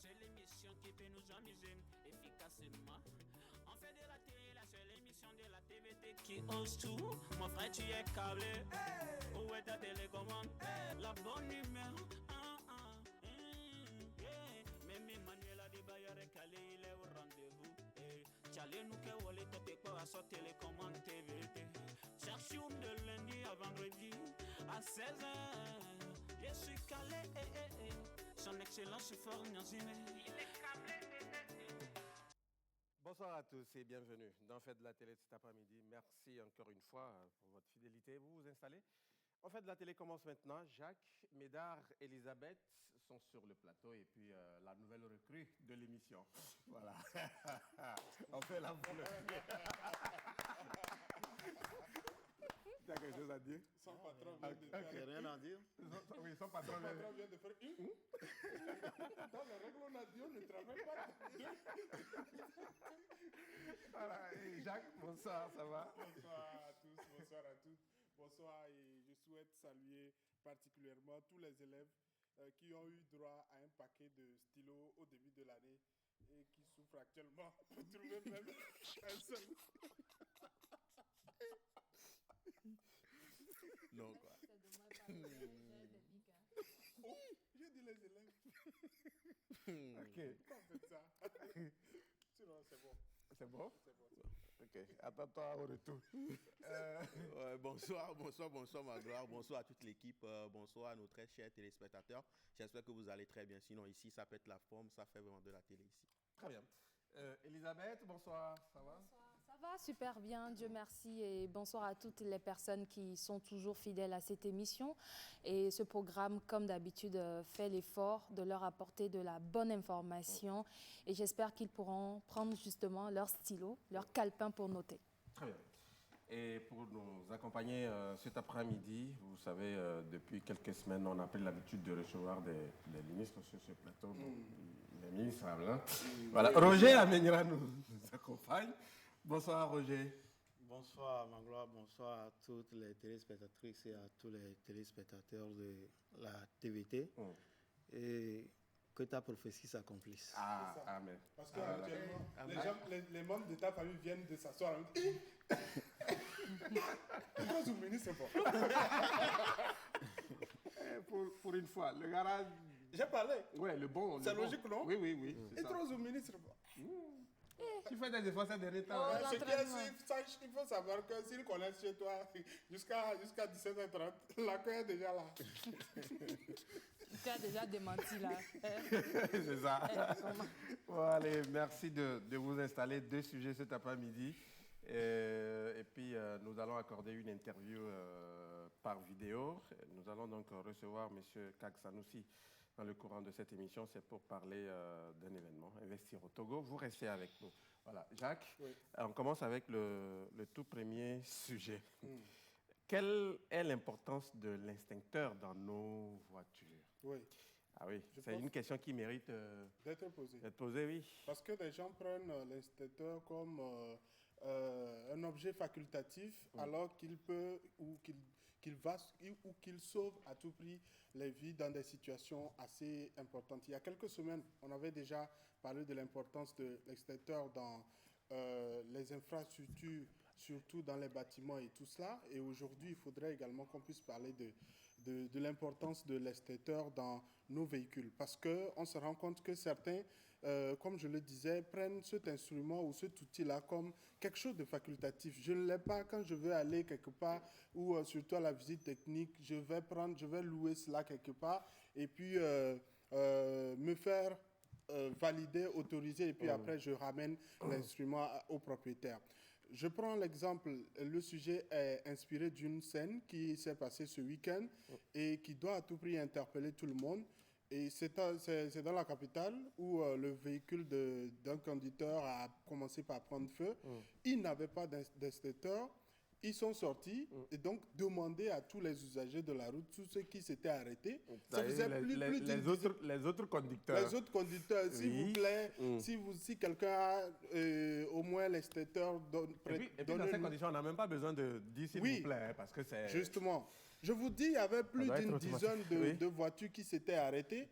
seule émission qui peut nous amuser efficacement. On fait de la télé, la seule émission de la TVT qui ose tout. Mon frère, tu es câblé. Hey. Où est ta télécommande? Hey. La bonne humeur. Même Emmanuel a des bailleurs calé, il est au rendez-vous. Tchalé nous que wale te quoi à sa télécommande TVT. Chaque jour de lundi à vendredi à 16h. Je suis calé. Son excellence fort Nyanzine. Il est câblé. Bonsoir à tous et bienvenue dans Fête de la télé de cet après-midi. Merci encore une fois pour votre fidélité. Vous vous installez. En fait, la télé commence maintenant. Jacques, Médard, Elisabeth sont sur le plateau et puis la nouvelle recrue de l'émission. Voilà. On fait la boule. Tu as quelque chose à dire? Son patron vient de faire... rien à dire. Oui, son patron vient de faire une. Dans les règles, on a dit on ne travaille pas deux. Voilà. Et Jacques, bonsoir, ça va? Bonsoir à tous, bonsoir à toutes. Bonsoir et je souhaite saluer particulièrement tous les élèves qui ont eu droit à un paquet de stylos au début de l'année et qui souffrent actuellement pour trouver même un seul. Non, quoi. Oh, j'ai dit les élèves. Ok. Pourquoi on fait ça? Sinon, c'est bon. C'est bon? C'est bon. Ok. Attends-toi au retour. Bonsoir Magloire, bonsoir à toute l'équipe, bonsoir à nos très chers téléspectateurs. J'espère que vous allez très bien. Sinon, ici, ça pète la forme, ça fait vraiment de la télé ici. Très bien. Elisabeth, bonsoir, ça va? Bonsoir, ça va super bien, Dieu merci. Et bonsoir à toutes les personnes qui sont toujours fidèles à cette émission. Et ce programme, comme d'habitude, fait l'effort de leur apporter de la bonne information. Et j'espère qu'ils pourront prendre justement leur stylo, leur calepin pour noter. Très bien. Et pour nous accompagner cet après-midi, vous savez, depuis quelques semaines, on a pris l'habitude de recevoir des ministres sur ce plateau, les ministres là. Voilà, Roger Amenira nous accompagne. Bonsoir Roger. Bonsoir Magloire, bonsoir à toutes les téléspectatrices et à tous les téléspectateurs de la TVT. Et que ta prophétie s'accomplisse. Ah, amen. Parce que les membres de ta famille viennent de s'asseoir. Pourquoi vous ministre pour une fois, le garage. J'ai parlé. Ouais, le bon. C'est logique, non? Oui. Et trop au ministre. Tu fais des efforts ces derniers temps. Ce qu'il faut savoir que s'ils connaissent chez toi jusqu'à 17h30, l'accueil est déjà là. Tu as déjà démenti là. C'est ça. Bon, allez, merci de vous installer. 2 sujets cet après-midi. Et puis, nous allons accorder une interview par vidéo. Nous allons donc recevoir M. Kag Sanoussi dans le courant de cette émission. C'est pour parler d'un événement, Investir au Togo. Vous restez avec nous. Voilà. Jacques, oui. On commence avec le tout premier sujet. Quelle est l'importance de l'instincteur dans nos voitures? Oui. Ah oui, c'est une question qui mérite d'être posée. D'être posée, oui. Parce que les gens prennent l'instincteur comme un objet facultatif, alors qu'il peut ou qu'il sauve à tout prix les vies dans des situations assez importantes. Il y a quelques semaines, on avait déjà parlé de l'importance de l'extincteur dans les infrastructures, surtout dans les bâtiments et tout cela. Et aujourd'hui, il faudrait également qu'on puisse parler de l'importance de l'extincteur dans nos véhicules. Parce qu'on se rend compte que certains, comme je le disais, prennent cet instrument ou cet outil-là comme quelque chose de facultatif. Je ne l'ai pas quand je veux aller quelque part ou surtout à la visite technique. Je vais louer cela quelque part et puis me faire valider, autoriser et puis après je ramène l'instrument au propriétaire. Je prends l'exemple, le sujet est inspiré d'une scène qui s'est passée ce week-end et qui doit à tout prix interpeller tout le monde. Et c'est dans la capitale où le véhicule d'un conducteur a commencé par prendre feu. Il n'avait pas d'instincteur. Ils sont sortis et donc demandaient à tous les usagers de la route, tous ceux qui s'étaient arrêtés. Ça faisait les autres conducteurs. Les autres conducteurs, s'il vous plaît, si quelqu'un a au moins l'extincteur, et puis dans ces conditions, on n'a même pas besoin de dire s'il vous plaît, parce que c'est... Justement. Je vous dis, il y avait plus d'une dizaine de voitures qui s'étaient arrêtées.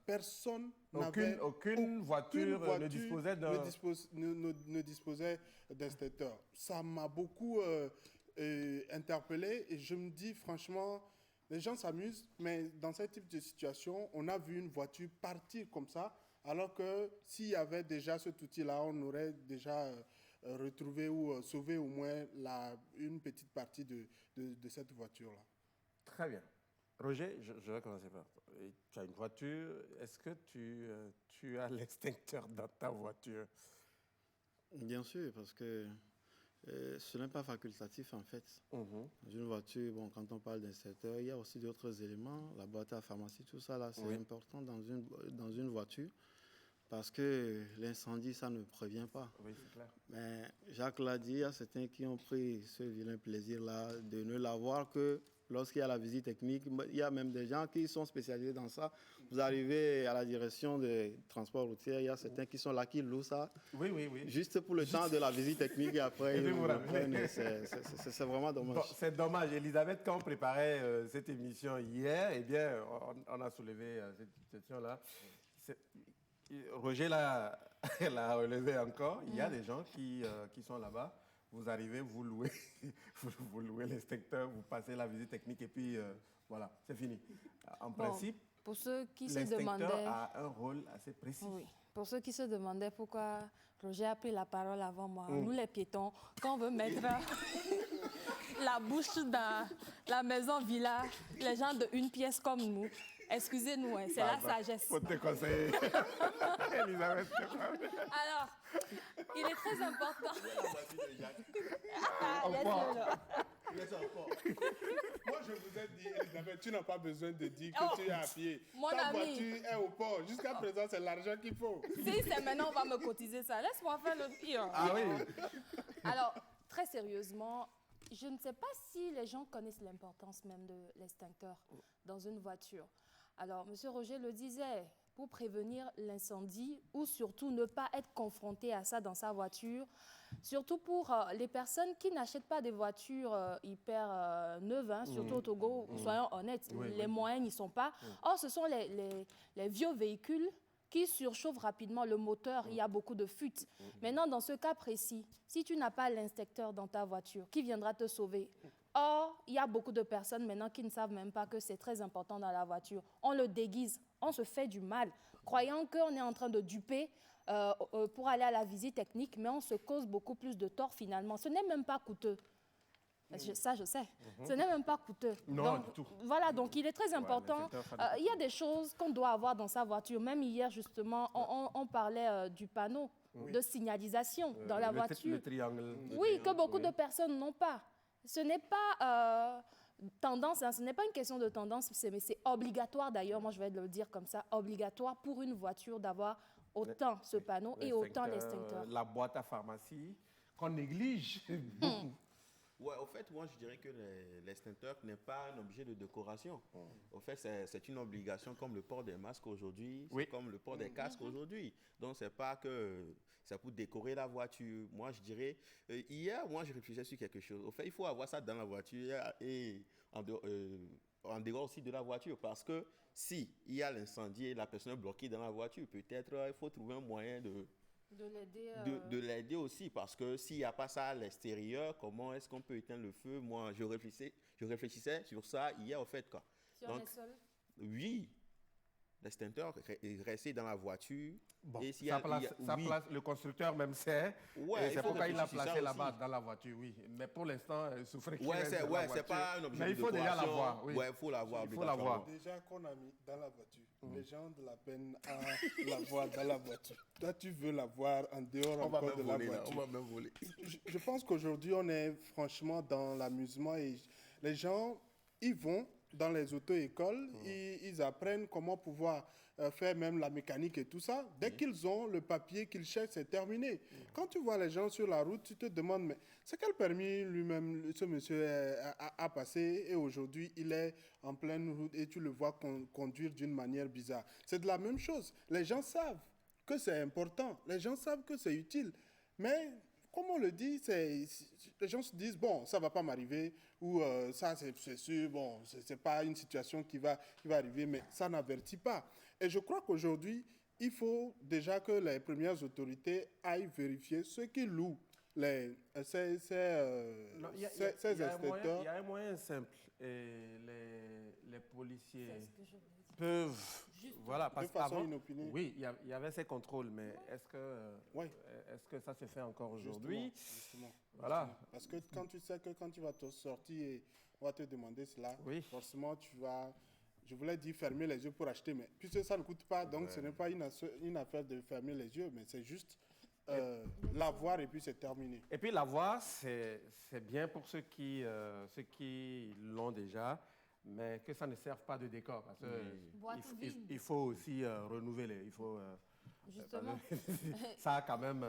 Personne Aucune voiture ne disposait d'un... ne disposait d'instincteur. Ça m'a beaucoup interpellé et je me dis franchement, les gens s'amusent, mais dans ce type de situation, on a vu une voiture partir comme ça, alors que s'il y avait déjà cet outil-là, on aurait déjà retrouvé ou sauvé au moins une petite partie de cette voiture-là. Très bien. Roger, je vais commencer par toi. Tu as une voiture. Est-ce que tu as l'extincteur dans ta voiture? Bien sûr, parce que ce n'est pas facultatif en fait. Dans une voiture, bon, quand on parle d'instincteur, il y a aussi d'autres éléments, la boîte à pharmacie, tout ça là, c'est important dans une voiture. Parce que l'incendie, ça ne prévient pas. Oui, c'est clair. Mais Jacques l'a dit, il y a certains qui ont pris ce vilain plaisir-là de ne l'avoir que lorsqu'il y a la visite technique. Il y a même des gens qui sont spécialisés dans ça. Vous arrivez à la direction des transports routiers, il y a certains qui sont là, qui louent ça. Oui. Juste pour le temps de la visite technique et après, ils vous reprennent. C'est vraiment dommage. Bon, c'est dommage. Elisabeth, quand on préparait cette émission hier, eh bien, on a soulevé cette question-là. Roger l'a relevé encore. Il y a des gens qui sont là-bas. Vous arrivez, vous louez, vous louez l'instincteur, vous passez la visite technique et puis voilà, c'est fini. En principe, pour ceux qui se demandaient, l'instincteur a un rôle assez précis. Oui. Pour ceux qui se demandaient pourquoi Roger a pris la parole avant moi, nous les piétons, quand on veut mettre la bouche dans la maison villa, les gens de une pièce comme nous, excusez-nous, c'est la sagesse. Faut te conseiller. Elisabeth. Alors, il est très important. Moi, je vous ai dit, Elisabeth, tu n'as pas besoin de dire que tu es à pied. Ta voiture est au port. Jusqu'à présent, c'est l'argent qu'il faut. Si c'est maintenant, on va me cotiser ça. Laisse-moi faire le pire. Ah oui. Alors, très sérieusement, je ne sais pas si les gens connaissent l'importance même de l'extincteur dans une voiture. Alors, M. Roger le disait, pour prévenir l'incendie ou surtout ne pas être confronté à ça dans sa voiture, surtout pour les personnes qui n'achètent pas des voitures hyper neuves, surtout au Togo, soyons honnêtes, les moyens n'y sont pas. Or, ce sont les vieux véhicules qui surchauffent rapidement le moteur, il y a beaucoup de fuites. Maintenant, dans ce cas précis, si tu n'as pas l'instincteur dans ta voiture, qui viendra te sauver? Or, il y a beaucoup de personnes maintenant qui ne savent même pas que c'est très important dans la voiture. On le déguise, on se fait du mal, croyant qu'on est en train de duper pour aller à la visite technique, mais on se cause beaucoup plus de tort finalement. Ce n'est même pas coûteux. Ça, je sais. Ce n'est même pas coûteux. Non, donc, du tout. Voilà, donc il est très important. Il y a des choses qu'on doit avoir dans sa voiture. Même hier, justement, on parlait du panneau de signalisation dans la voiture. Le triangle. Oui, que beaucoup de personnes n'ont pas. Ce n'est pas tendance, ce n'est pas une question de tendance, mais c'est obligatoire d'ailleurs, moi je vais le dire comme ça, obligatoire pour une voiture d'avoir autant ce panneau et autant l'extincteur. La boîte à pharmacie qu'on néglige beaucoup. Ouais, au fait, moi, je dirais que l'extincteur n'est pas un objet de décoration. Au fait, c'est une obligation comme le port des masques aujourd'hui, comme le port des casques aujourd'hui. Donc, c'est pas que c'est pour décorer la voiture. Moi, je dirais, hier, moi, je réfléchissais sur quelque chose. Au fait, il faut avoir ça dans la voiture et en dehors aussi de la voiture. Parce que si il y a l'incendie et la personne est bloquée dans la voiture, peut-être il faut trouver un moyen de l'aider aussi, parce que s'il n'y a pas ça à l'extérieur, comment est-ce qu'on peut éteindre le feu? Moi, je réfléchissais sur ça hier, au fait, quoi. Si on est seul? Oui, l'extincteur est resté dans la voiture. Bon, et sa place, le constructeur même sait. C'est pourquoi il l'a placé là-bas dans la voiture, oui. Mais pour l'instant, souffrez qu'il reste dans la voiture. C'est pas un objet mais il faut déjà l'avoir. Oui, il faut l'avoir. Il faut l'avoir. Déjà qu'on a mis dans la voiture, les gens de la peine à l'avoir dans la voiture. Toi, tu veux l'avoir en dehors encore de la voiture. On va même voler. Je pense qu'aujourd'hui, on est franchement dans l'amusement et les gens, ils vont dans les auto-écoles, ils apprennent comment pouvoir faire même la mécanique et tout ça. Dès qu'ils ont le papier qu'ils cherchent, c'est terminé. Quand tu vois les gens sur la route, tu te demandes, mais c'est quel permis lui-même ce monsieur a passé et aujourd'hui il est en pleine route et tu le vois conduire d'une manière bizarre. C'est de la même chose. Les gens savent que c'est important, les gens savent que c'est utile, mais comme on le dit, les gens se disent, bon, ça ne va pas m'arriver, ou ça, c'est sûr, bon, ce n'est pas une situation qui va arriver, mais ça n'avertit pas. Et je crois qu'aujourd'hui, il faut déjà que les premières autorités aillent vérifier ceux qui louent ces inspecteurs. Il y a un moyen simple. Et les policiers peuvent... Voilà, parce de façon qu'avant, inopinée. oui, il y avait ces contrôles, mais est-ce que ça se fait encore aujourd'hui? Justement. Voilà. Parce que quand tu sais que quand tu vas te sortir et on va te demander cela, forcément tu vas... Je voulais dire fermer les yeux pour acheter, mais puisque ça ne coûte pas, donc ce n'est pas une affaire de fermer les yeux, mais c'est juste l'avoir et puis c'est terminé. Et puis l'avoir, c'est bien pour ceux qui l'ont déjà, mais que ça ne serve pas de décor. Parce que il faut aussi renouveler. Il faut, justement. Ça a quand même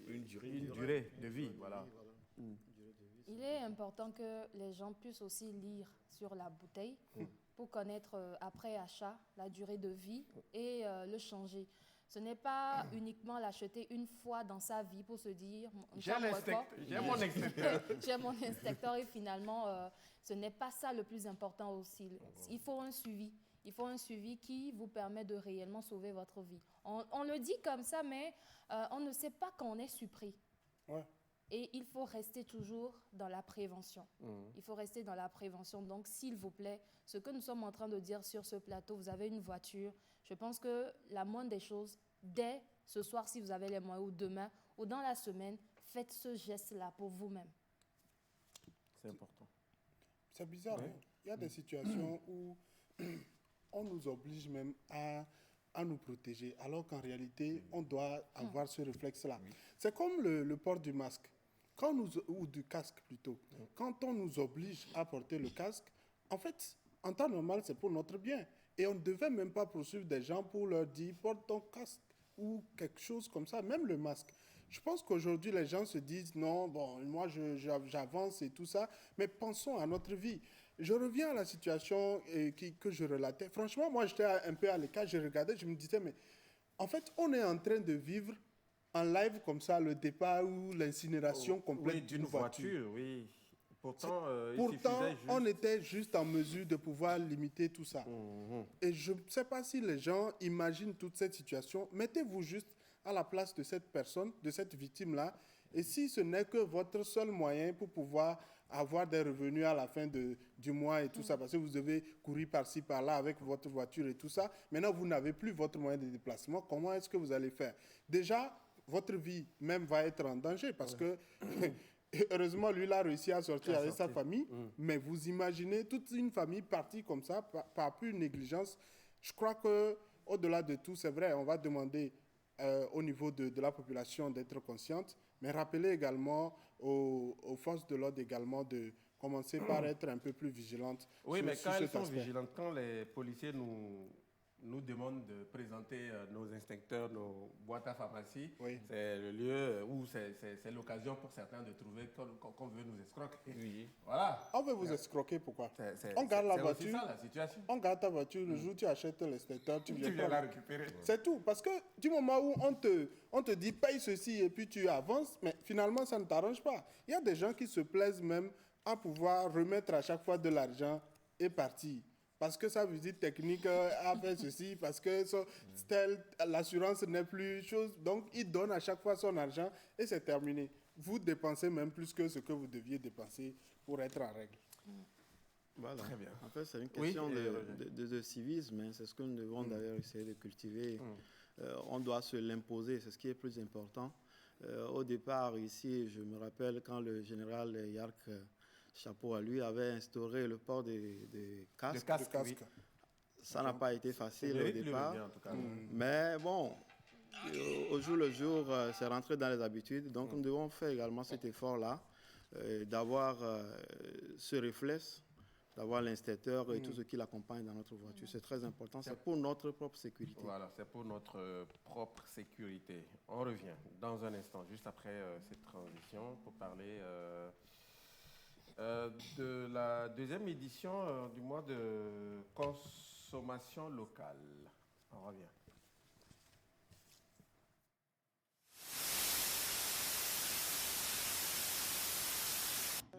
une durée de vie. Voilà. Il est important que les gens puissent aussi lire sur la bouteille pour connaître après achat la durée de vie et le changer. Ce n'est pas uniquement l'acheter une fois dans sa vie pour se dire j'ai mon inspecteur. J'ai mon inspecteur et finalement ce n'est pas ça le plus important aussi. Il faut un suivi. Il faut un suivi qui vous permet de réellement sauver votre vie. On le dit comme ça, mais on ne sait pas quand on est surpris. Ouais. Et il faut rester toujours dans la prévention. Il faut rester dans la prévention. Donc, s'il vous plaît, ce que nous sommes en train de dire sur ce plateau, vous avez une voiture, je pense que la moindre des choses, dès ce soir, si vous avez les moyens, ou demain, ou dans la semaine, faites ce geste-là pour vous-même. C'est important. C'est bizarre. Hein? Il y a des situations où on nous oblige même à nous protéger, alors qu'en réalité, on doit avoir ce réflexe-là. C'est comme le port du masque, ou du casque plutôt. Quand on nous oblige à porter le casque, en fait, en temps normal, c'est pour notre bien. Et on ne devait même pas poursuivre des gens pour leur dire « porte ton casque » ou quelque chose comme ça, même le masque. Je pense qu'aujourd'hui, les gens se disent « non, bon, moi, j'avance et tout ça », mais pensons à notre vie. Je reviens à la situation que je relatais. Franchement, moi, j'étais un peu à l'écart, je regardais, je me disais, mais en fait, on est en train de vivre en live comme ça le départ ou l'incinération complète d'une voiture. Oui. Pourtant, on était juste en mesure de pouvoir limiter tout ça. Et je ne sais pas si les gens imaginent toute cette situation. Mettez-vous juste à la place de cette personne, de cette victime-là. Et si ce n'est que votre seul moyen pour pouvoir avoir des revenus à la fin du mois et tout ça, parce que vous devez courir par-ci, par-là avec votre voiture et tout ça. Maintenant, vous n'avez plus votre moyen de déplacement. Comment est-ce que vous allez faire? Déjà, votre vie même va être en danger parce que, heureusement, lui, il a réussi à sortir avec sa famille. Mais vous imaginez toute une famille partie comme ça, par pure négligence. Je crois qu'au-delà de tout, c'est vrai, on va demander au niveau de la population d'être consciente, mais rappeler également aux forces de l'ordre également de commencer par être un peu plus vigilantes. Oui, mais quand elles sont vigilantes, quand les policiers nous demandent de présenter nos inspecteurs, nos boîtes à pharmacie, c'est le lieu où c'est l'occasion pour certains de trouver qu'on veut nous escroquer. Oui. Voilà. On veut vous escroquer, pourquoi? On garde la voiture. C'est ça la situation. On garde ta voiture, le jour où tu achètes l'inspecteur, tu viens la récupérer. C'est tout. Parce que du moment où on te dit paye ceci et puis tu avances, mais finalement ça ne t'arrange pas. Il y a des gens qui se plaisent même à pouvoir remettre à chaque fois de l'argent et partir. Parce que sa visite technique a fait ceci, parce que l'assurance n'est plus chose. Donc, il donne à chaque fois son argent et c'est terminé. Vous dépensez même plus que ce que vous deviez dépenser pour être en règle. Voilà. Très bien. En fait, c'est une question de civisme. Hein. C'est ce que nous devons d'ailleurs essayer de cultiver. On doit se l'imposer, c'est ce qui est plus important. Au départ, ici, je me rappelle quand le général Yark, chapeau à lui, avait instauré le port des casques. Oui. Ça n'a pas été facile au départ. Mais bon, au jour le jour, c'est rentré dans les habitudes. Donc, nous devons faire également cet effort-là, d'avoir ce réflexe, d'avoir l'inspecteur et tout ce qui l'accompagne dans notre voiture. C'est très important. C'est pour notre propre sécurité. Voilà, c'est pour notre propre sécurité. On revient dans un instant, juste après cette transition, pour parler de la deuxième édition du mois de consommation locale. On revient.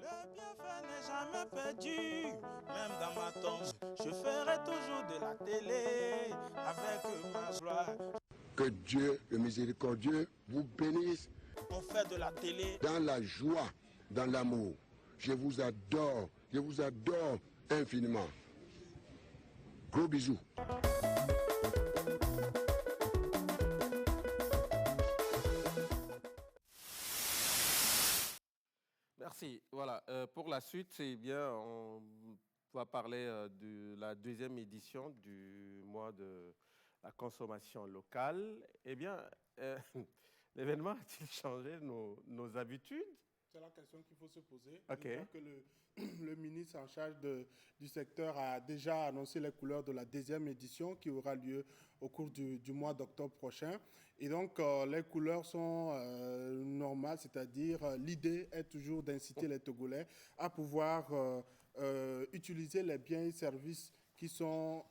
Le bienfait n'est jamais perdu, même dans ma tombe. Je ferai toujours de la télé avec ma joie. Que Dieu, le miséricordieux, vous bénisse. On fait de la télé Dans la joie, dans l'amour. Je vous adore infiniment. Gros bisous. Merci. Voilà. Pour la suite, c'est bien, on va parler de la deuxième édition du mois de la consommation locale. Eh bien, l'événement a-t-il changé nos habitudes? C'est la question qu'il faut se poser. Ok. Déjà que le ministre en charge du secteur a déjà annoncé les couleurs de la deuxième édition qui aura lieu au cours du mois d'octobre prochain. Et donc, les couleurs sont normales, c'est-à-dire l'idée est toujours d'inciter les Togolais à pouvoir utiliser les biens et services qui sont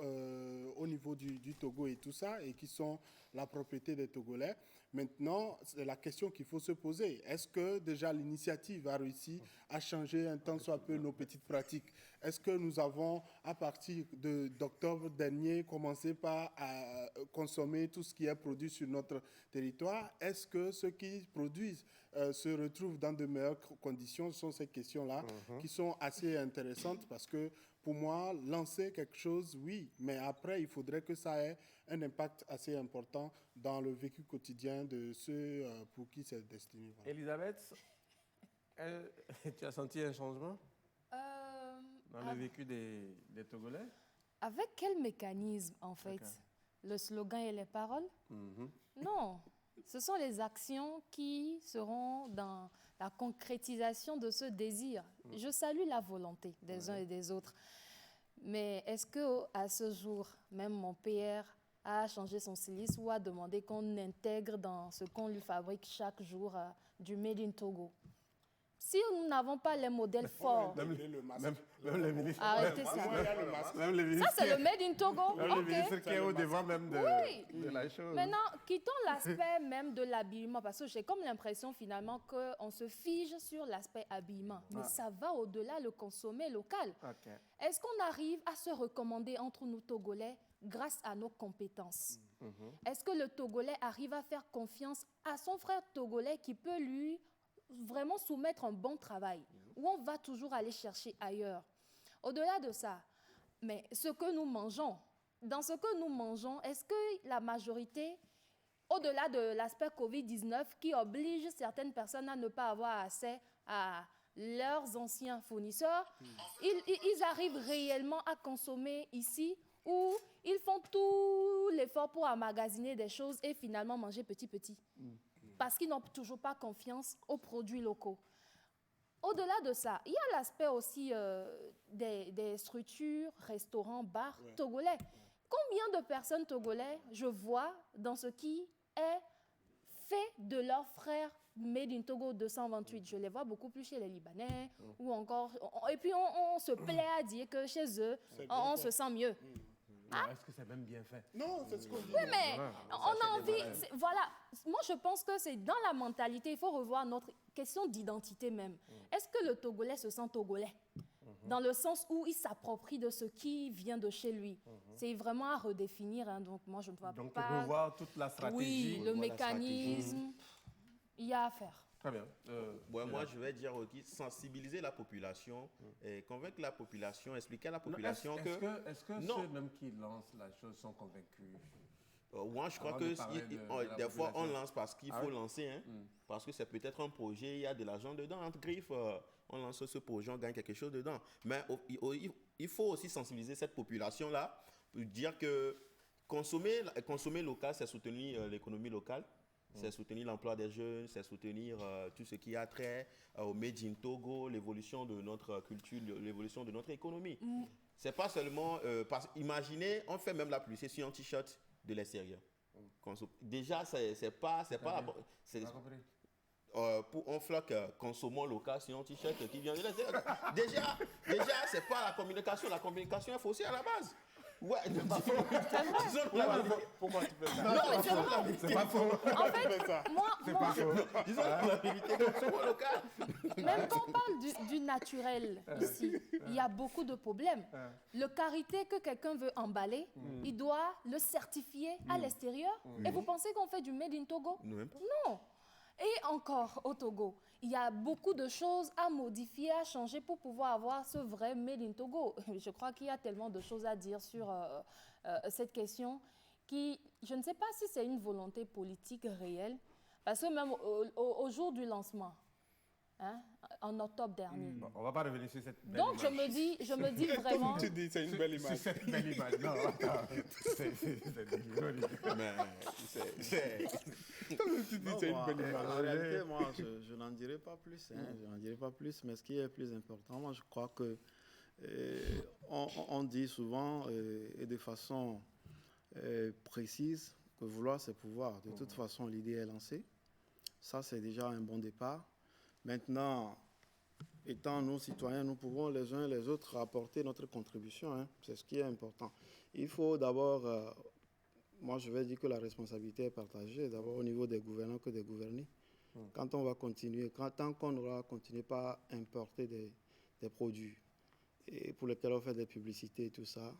au niveau du Togo et tout ça, et qui sont la propriété des Togolais. Maintenant, c'est la question qu'il faut se poser. Est-ce que déjà l'initiative a réussi à changer un tant soit peu nos petites pratiques? Est-ce que nous avons, à partir d'octobre dernier, commencé par à consommer tout ce qui est produit sur notre territoire? Est-ce que ceux qui produisent se retrouvent dans de meilleures conditions? Ce sont ces questions-là qui sont assez intéressantes parce que pour moi, lancer quelque chose, oui, mais après, il faudrait que ça ait un impact assez important dans le vécu quotidien de ceux pour qui c'est destiné. Voilà. Elisabeth, tu as senti un changement dans le vécu des Togolais? Avec quel mécanisme, en fait? Okay. Le slogan et les paroles? Non, ce sont les actions qui seront dans la concrétisation de ce désir. Je salue la volonté des uns et des autres. Mais est-ce qu'à ce jour, même mon PR a changé son silice ou a demandé qu'on intègre dans ce qu'on lui fabrique chaque jour du Made in Togo? Si nous n'avons pas les modèles forts... Même le ministre. Arrêtez ça. Même le ministre. Ça, c'est le Made in Togo. Même le ministre qui est au devant même de la chose. Maintenant, quittons l'aspect même de l'habillement, parce que j'ai comme l'impression finalement qu'on se fige sur l'aspect habillement. Mais ça va au-delà, le consommer local. Okay. Est-ce qu'on arrive à se recommander entre nous Togolais grâce à nos compétences? Est-ce que le Togolais arrive à faire confiance à son frère Togolais qui peut lui vraiment soumettre un bon travail, ou on va toujours aller chercher ailleurs? Au-delà de ça, mais ce que nous mangeons, dans ce que nous mangeons, est-ce que la majorité, au-delà de l'aspect Covid-19 qui oblige certaines personnes à ne pas avoir accès à leurs anciens fournisseurs, ils arrivent réellement à consommer ici, ou ils font tout l'effort pour emmagasiner des choses et finalement manger petit petit, parce qu'ils n'ont toujours pas confiance aux produits locaux. Au-delà de ça, il y a l'aspect aussi des structures, restaurants, bars togolais. Combien de personnes togolais je vois dans ce qui est fait de leurs frères Made in Togo 228? Je les vois beaucoup plus chez les Libanais, ou encore... Et puis on se plaît à dire que chez eux, on se sent mieux. Est-ce que c'est même bien fait? Non, c'est ce qu'on dit. Oui, mais on a envie... Voilà, moi je pense que c'est dans la mentalité, il faut revoir notre question d'identité même. Est-ce que le Togolais se sent Togolais? Dans le sens où il s'approprie de ce qui vient de chez lui. C'est vraiment à redéfinir, hein, donc moi je ne vois donc, pas... Donc revoir toute la stratégie. Oui, le mécanisme, il y a à faire. Très bien. Moi, je vais dire aussi sensibiliser la population, et convaincre la population, expliquer à la population Est-ce que ceux même qui lancent la chose sont convaincus? Moi, je crois que des fois, on lance parce qu'il faut lancer, hein, parce que c'est peut-être un projet, il y a de l'argent dedans, entre griffes, on lance ce projet, on gagne quelque chose dedans. Mais il faut aussi sensibiliser cette population-là pour dire que consommer local, c'est soutenir l'économie locale. C'est soutenir l'emploi des jeunes, c'est soutenir tout ce qui a trait au Made in Togo, l'évolution de notre culture, l'évolution de notre économie. C'est pas seulement... imaginez, on fait même la publicité sur un t-shirt de l'extérieur. Déjà, c'est pas pour un floc consommons local sur un t-shirt qui vient de l'extérieur. Déjà, c'est pas la communication. La communication est faussée à la base. Ouais, c'est pas faux. Pour moi, tu fais ça. Non, mais c'est vrai. C'est pas faux. En fait, moi, Disons la vérité, consommons local. même quand on parle du naturel ici, il y a beaucoup de problèmes. Le karité que quelqu'un veut emballer, il doit le certifier à l'extérieur. Et vous pensez qu'on fait du made in Togo? Même pas. Non. Et encore au Togo, il y a beaucoup de choses à modifier, à changer pour pouvoir avoir ce vrai made in Togo. Je crois qu'il y a tellement de choses à dire sur cette question qui, je ne sais pas si c'est une volonté politique réelle, parce que même au jour du lancement, hein, en octobre dernier. Bon, on ne va pas revenir sur cette belle Donc image. je me dis vraiment... Comme tu dis, c'est une belle image. C'est cette belle image. Non, attends. C'est dégueulasse. Mais c'est... Comme tu dis, Non, c'est une moi, belle image. en réalité, moi, je n'en dirai pas plus. Je n'en dirai pas plus. Mais ce qui est plus important, moi, je crois que on dit souvent et de façon précise que vouloir, c'est pouvoir. De toute façon, l'idée est lancée. Ça, c'est déjà un bon départ. Maintenant, étant nous citoyens, nous pouvons les uns et les autres apporter notre contribution. Hein. C'est ce qui est important. Il faut d'abord, moi je vais dire que la responsabilité est partagée, d'abord au niveau des gouvernants que des gouvernés. Quand on va continuer, tant qu'on aura continué par importer des produits et pour lesquels on fait des publicités et tout ça,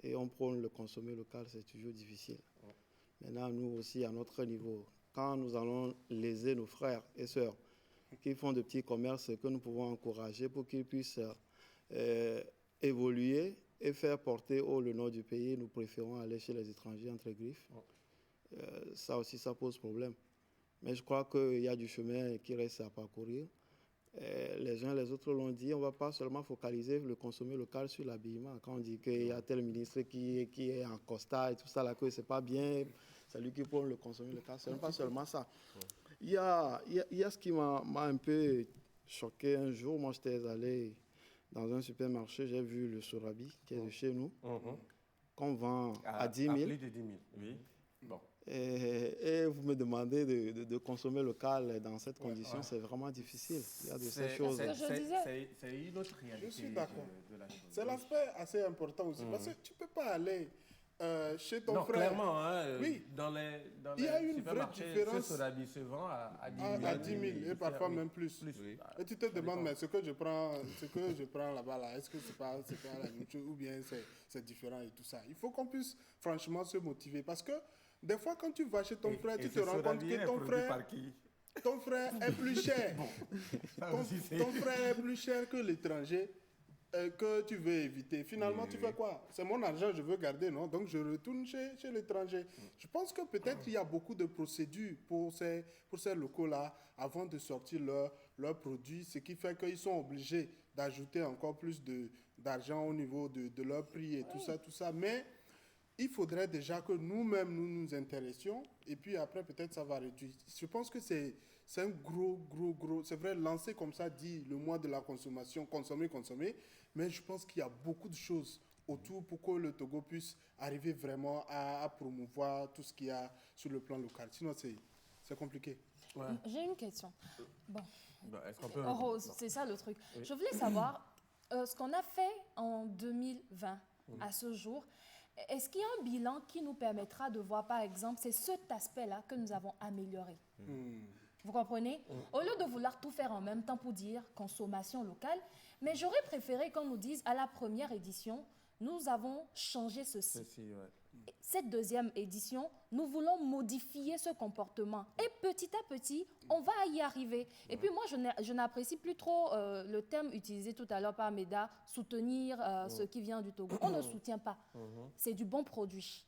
et on prône le consommer local, c'est toujours difficile. Maintenant, nous aussi, à notre niveau, quand nous allons léser nos frères et sœurs qui font de petits commerces que nous pouvons encourager pour qu'ils puissent évoluer et faire porter haut le nom du pays, nous préférons aller chez les étrangers entre griffes. Ça aussi, ça pose problème. Mais je crois qu'il y a du chemin qui reste à parcourir. Les uns et les autres l'ont dit, on ne va pas seulement focaliser le consommer local sur l'habillement. Quand on dit qu'il y a tel ministre qui est en costard et tout ça, là, que ce n'est pas bien, c'est lui qui prend le consommer local. Ce n'est pas seulement ça. Il y a ce qui m'a un peu choqué un jour. Moi, j'étais allé dans un supermarché, j'ai vu le sorabi qui est de chez nous, qu'on vend à 10 000. À plus de 10 000, oui. Bon. Et vous me demandez de consommer local dans cette condition, c'est vraiment difficile. Il y a de ces choses. C'est une autre réalité. Je suis d'accord. De la chose. C'est l'aspect assez important aussi, parce que tu ne peux pas aller chez ton non, frère. clairement, hein, oui. dans Il y a une vraie supermarchés, différence. ce sorabi se vend à 10 000. À 10 000 et parfois même plus. Oui. Et tu te demandes, mais ce que je prends là-bas, là, est-ce que c'est pas la même chose ou bien c'est différent et tout ça. Il faut qu'on puisse franchement se motiver parce que des fois, quand tu vas chez ton frère, tu te rends compte que ton frère est plus cher. Ton frère est plus cher que l'étranger que tu veux éviter. Finalement, tu fais quoi? C'est mon argent, je veux garder, non? Donc, je retourne chez l'étranger. Je pense que peut-être il y a beaucoup de procédures pour ces locaux-là avant de sortir leurs produits, ce qui fait qu'ils sont obligés d'ajouter encore plus d'argent au niveau de leur prix et tout ça. Mais il faudrait déjà que nous-mêmes, nous intéressions et puis après, peut-être, ça va réduire. Je pense que c'est un gros... C'est vrai, lancer comme ça, dit le mois de la consommation, consommer. Mais je pense qu'il y a beaucoup de choses autour pour que le Togo puisse arriver vraiment à promouvoir tout ce qu'il y a sur le plan local. Sinon, c'est compliqué. Ouais. J'ai une question. Bon. Est-ce qu'on peut... Rose, c'est ça le truc. Oui. Je voulais savoir ce qu'on a fait en 2020 à ce jour. Est-ce qu'il y a un bilan qui nous permettra de voir, par exemple, c'est cet aspect-là que nous avons amélioré? Vous comprenez? Au lieu de vouloir tout faire en même temps pour dire consommation locale, mais j'aurais préféré qu'on nous dise à la première édition, nous avons changé ceci. Cette deuxième édition, nous voulons modifier ce comportement. Et petit à petit, on va y arriver. Et puis moi, je n'apprécie plus trop le terme utilisé tout à l'heure par Méda, soutenir ce qui vient du Togo. On ne soutient pas. C'est du bon produit.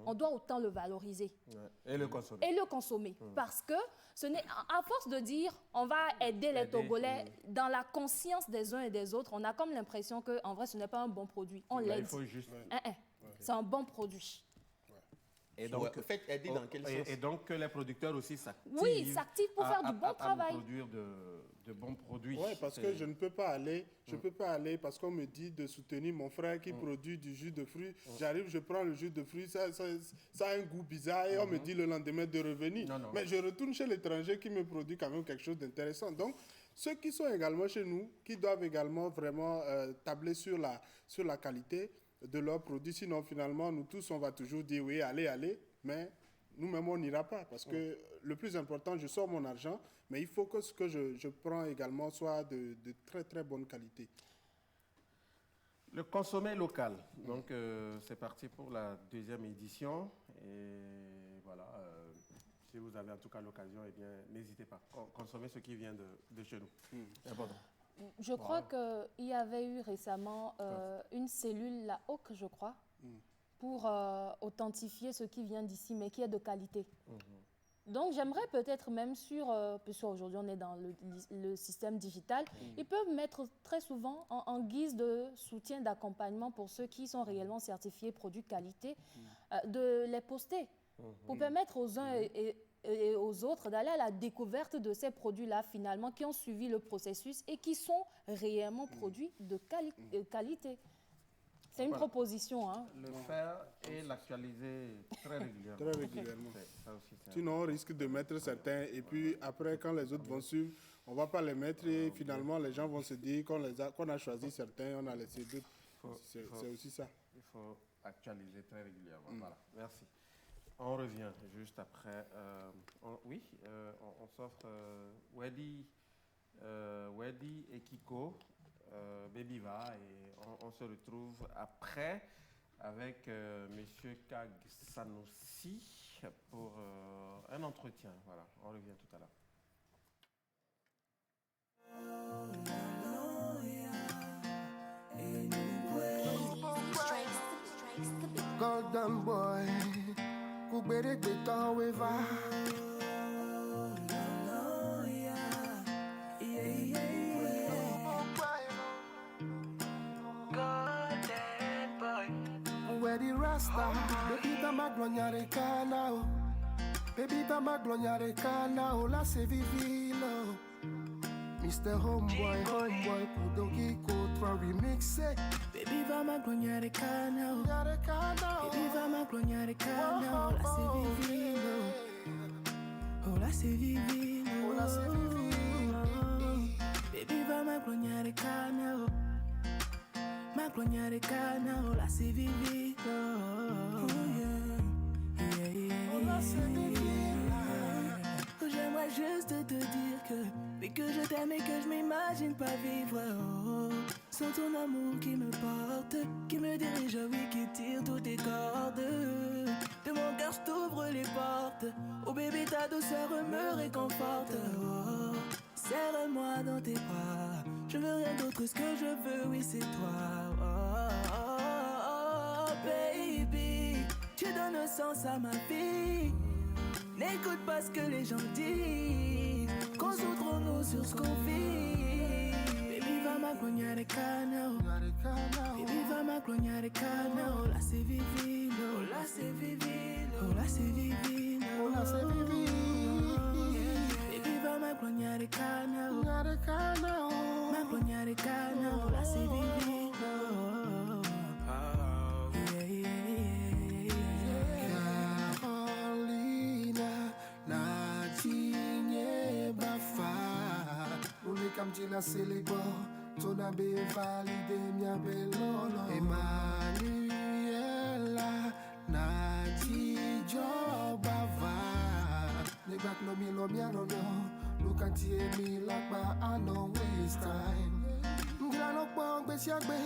On doit autant le valoriser. Et le consommer. Parce que ce n'est, à force de dire on va aider les Togolais, dans la conscience des uns et des autres, on a comme l'impression qu'en vrai, ce n'est pas un bon produit. On l'aide. Il faut juste... C'est un bon produit. Et donc, aider dans quel sens? Et donc que les producteurs aussi s'activent. Oui, s'activent pour faire du bon travail. À produire de bons produits. Oui, parce que je ne peux pas aller, parce qu'on me dit de soutenir mon frère qui produit du jus de fruits. J'arrive, je prends le jus de fruits, ça a un goût bizarre et on me dit le lendemain de revenir. Non. Mais je retourne chez l'étranger qui me produit quand même quelque chose d'intéressant. Donc, ceux qui sont également chez nous, qui doivent également vraiment tabler sur la qualité, de leurs produits. Sinon, finalement, nous tous, on va toujours dire oui, allez, mais nous-mêmes, on n'ira pas. Parce que le plus important, je sors mon argent, mais il faut que ce que je prends également soit de très, très bonne qualité. Le consommer local. Donc, c'est parti pour la 2e édition. Et voilà, si vous avez en tout cas l'occasion, eh bien, n'hésitez pas. Consommer ce qui vient de chez nous. C'est important. Je crois qu'il y avait eu récemment une cellule, la HOC, je crois, pour authentifier ce qui vient d'ici, mais qui est de qualité. Donc, j'aimerais peut-être même puisque aujourd'hui on est dans le système digital, ils peuvent mettre très souvent en guise de soutien, d'accompagnement pour ceux qui sont réellement certifiés produits qualité, de les poster pour permettre aux uns et aux autres d'aller à la découverte de ces produits-là finalement qui ont suivi le processus et qui sont réellement produits de qualité. C'est une proposition. Hein. Le faire et l'actualiser très régulièrement. Très régulièrement. Sinon, on risque de mettre certains et puis après, quand les autres vont suivre, on ne va pas les mettre et finalement, les gens vont se dire qu'on a choisi certains, on a laissé d'autres. C'est aussi ça. Il faut actualiser très régulièrement. Voilà, merci. On revient juste après. On s'offre Wedi et Kiko, Babyva, et on se retrouve après avec Monsieur Kag Sanoussi pour un entretien. Voilà, on revient tout à l'heure. Golden boy, kubere beton weva. Golden boy, where the Rasta, baby tama glonyare kana, baby tama glonyare kana, la se vivilo. Mr. Homeboy, Kudogi Kotra remix it. Baby va ma glonyare kana, baby va ma glonyare kana, la se vivilo, oh la se vivilo, la se vivilo. Baby va ma glonyare kana, ma glonyare kana, oh la se vivilo, oh yeah, la se vivilo. J'aimerais juste te dire que je t'aime et que je m'imagine pas vivre sans ton amour qui me porte, qui me dirige, oui, qui tire toutes tes cordes. De mon cœur, je t'ouvre les portes. Oh bébé, ta douceur me réconforte. Oh, serre-moi dans tes bras. Je veux rien d'autre, ce que je veux, oui, c'est toi. Oh, baby, tu donnes sens à ma vie. N'écoute pas ce que les gens disent. Concentrons-nous sur ce qu'on vit. Baby va ma glonyare kana, baby va ma glonyare kana, oh la se vivilo, oh la se vivilo, oh la se vivilo, Oh la se vivilo. baby va ma glonyare kana, ma glonyare kana, oh la se vivilo. Kamjila Selibo, Tona be valide mia belolo. Emmanuela, Naji Jobava. Nebak no mi lo mia no no. Look at me like I no waste time. Grano pong be siagbe.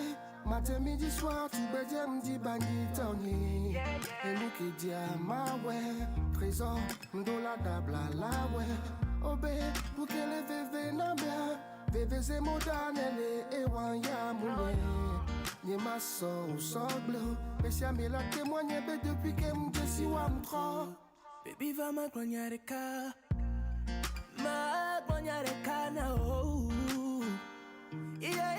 Matin midi soir, tu be jem di banyi tony. Et look at dia mawe. Trésor, ndola dabla lawe. Obe, bukele veve nambia. Veve ze modanele ewan ya moune. Nye maso ou soglo. Besia me la témoigne be depuis que m'je si wam tro. Baby va ma glonyare ka. Ma glonyare ka na oh. Yeah,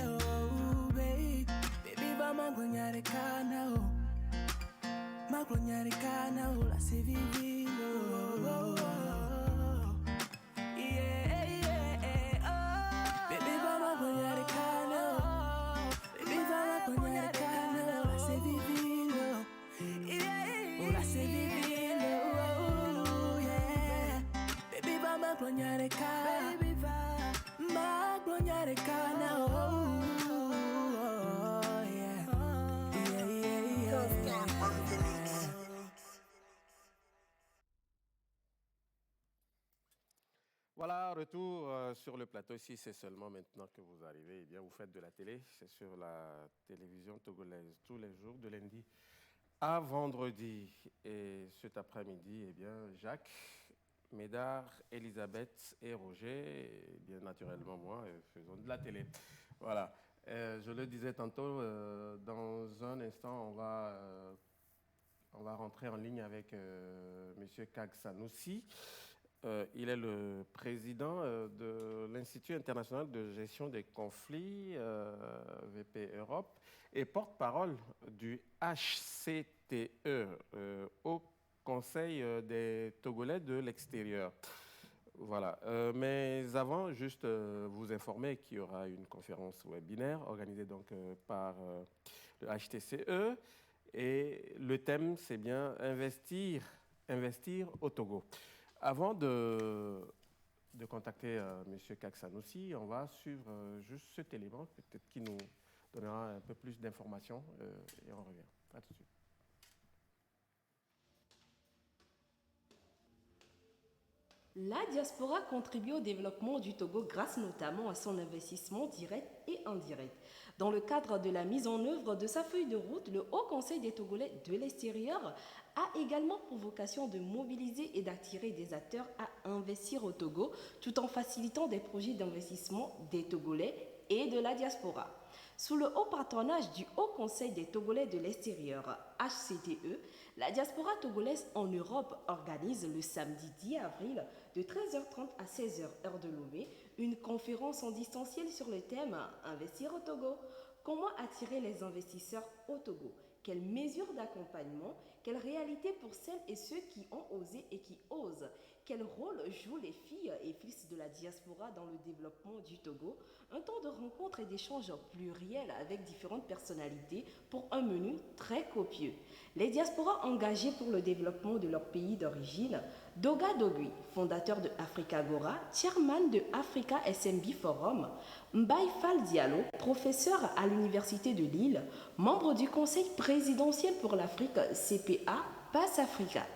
oh baby. Baby va ma glonyare ka na oh. Ma glonyare ka na oh la se vivilo. Baby va ma glonyare ka na oh. Baby va ma glonyare ka na oh la se vivilo. Oh la se vivilo. Yeah. Baby va ma glonyare ka. Baby va ma glonyare ka na oh. Voilà, retour sur le plateau. Ici, c'est seulement maintenant que vous arrivez. Eh bien, vous faites de la télé. C'est sur la télévision togolaise tous les jours, de lundi à vendredi. Et cet après-midi, eh bien, Jacques, Médard, Elisabeth et Roger, et bien naturellement moi, faisons de la télé. Voilà. Je le disais tantôt, dans un instant, on va rentrer en ligne avec M. Kag Sanoussi. Il est le président de l'Institut international de gestion des conflits, VP Europe, et porte-parole du HCTE, au Conseil des Togolais de l'extérieur. Voilà. Mais avant, juste vous informer qu'il y aura une conférence webinaire organisée donc par le HTCE. Et le thème, c'est bien investir au Togo. Avant de contacter M. Kag Sanoussi, on va suivre juste cet élément, peut-être qui nous donnera un peu plus d'informations, et on revient. À tout de suite. La diaspora contribue au développement du Togo grâce notamment à son investissement direct et indirect. Dans le cadre de la mise en œuvre de sa feuille de route, le Haut Conseil des Togolais de l'extérieur a également pour vocation de mobiliser et d'attirer des acteurs à investir au Togo, tout en facilitant des projets d'investissement des Togolais et de la diaspora. Sous le haut patronage du Haut Conseil des Togolais de l'extérieur, HCTE, la diaspora togolaise en Europe organise le samedi 10 avril de 13h30 à 16h heure de Lomé une conférence en distanciel sur le thème « Investir au Togo ». Comment attirer les investisseurs au Togo? Quelles mesures d'accompagnement? Quelles réalités pour celles et ceux qui ont osé et qui osent? Quel rôle jouent les filles et fils de la diaspora dans le développement du Togo? Un temps de rencontres et d'échanges pluriels avec différentes personnalités pour un menu très copieux. Les diasporas engagées pour le développement de leur pays d'origine, Doga Dogui, fondateur de Africagora, chairman de Africa SMB Forum, Mbaye Fall Diallo, professeur à l'Université de Lille, membre du Conseil présidentiel pour l'Afrique CPA, PAS Africa.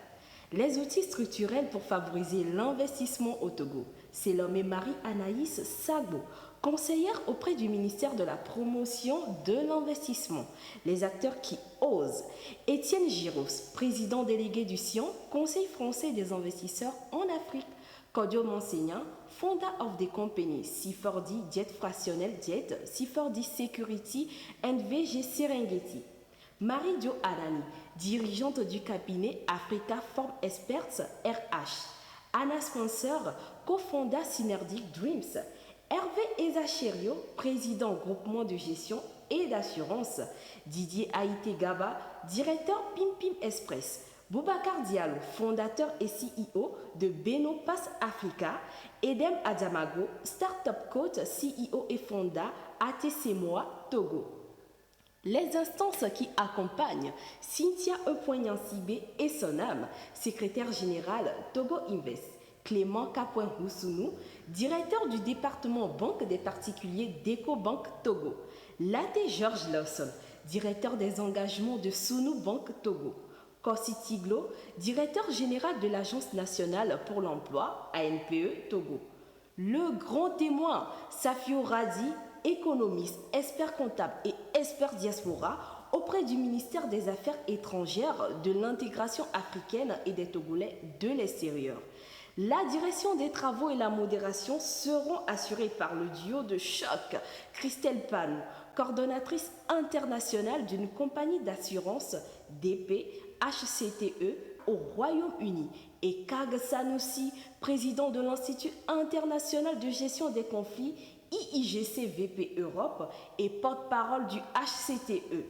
Les outils structurels pour favoriser l'investissement au Togo, c'est l'homme Marie-Anaïs Sagbo, conseillère auprès du ministère de la Promotion de l'investissement. Les acteurs qui osent, Étienne Giros, président délégué du SIAN, Conseil français des investisseurs en Afrique, Kodio Monseigneur, founder of the company C4D Jet Fractionnel Jet, C4D Security and VG Serengeti. Marie-Jo Adani, dirigeante du cabinet Africa Form Experts RH. Anna Spencer, co-founder Synergic Dreams. Hervé Ezacherio, président groupement de gestion et d'assurance. Didier Haïté Gaba, directeur Pim Express. Boubacar Diallo, fondateur et CEO de Beno Pass Africa. Edem Adamago, Startup Coach, CEO et fondateur ATC Moa Togo. Les instances qui accompagnent Cynthia Epoignan-Sibé et son âme, secrétaire générale Togo Invest. Clément Kapouin-Houssounou, directeur du département Banque des particuliers d'EcoBank Togo. Laté George Lawson, directeur des engagements de Sounou Bank Togo. Kossi Tiglo, directeur général de l'Agence nationale pour l'emploi, ANPE Togo. Le grand témoin, Safio Radi, économiste, expert comptable et expert diaspora auprès du ministère des Affaires étrangères, de l'intégration africaine et des Togolais de l'extérieur. La direction des travaux et la modération seront assurées par le duo de choc, Christelle Panou, coordonnatrice internationale d'une compagnie d'assurance DP HCTE au Royaume-Uni, et Kag Sanoussi, président de l'Institut international de gestion des conflits IIGC VP Europe et porte-parole du HCTE.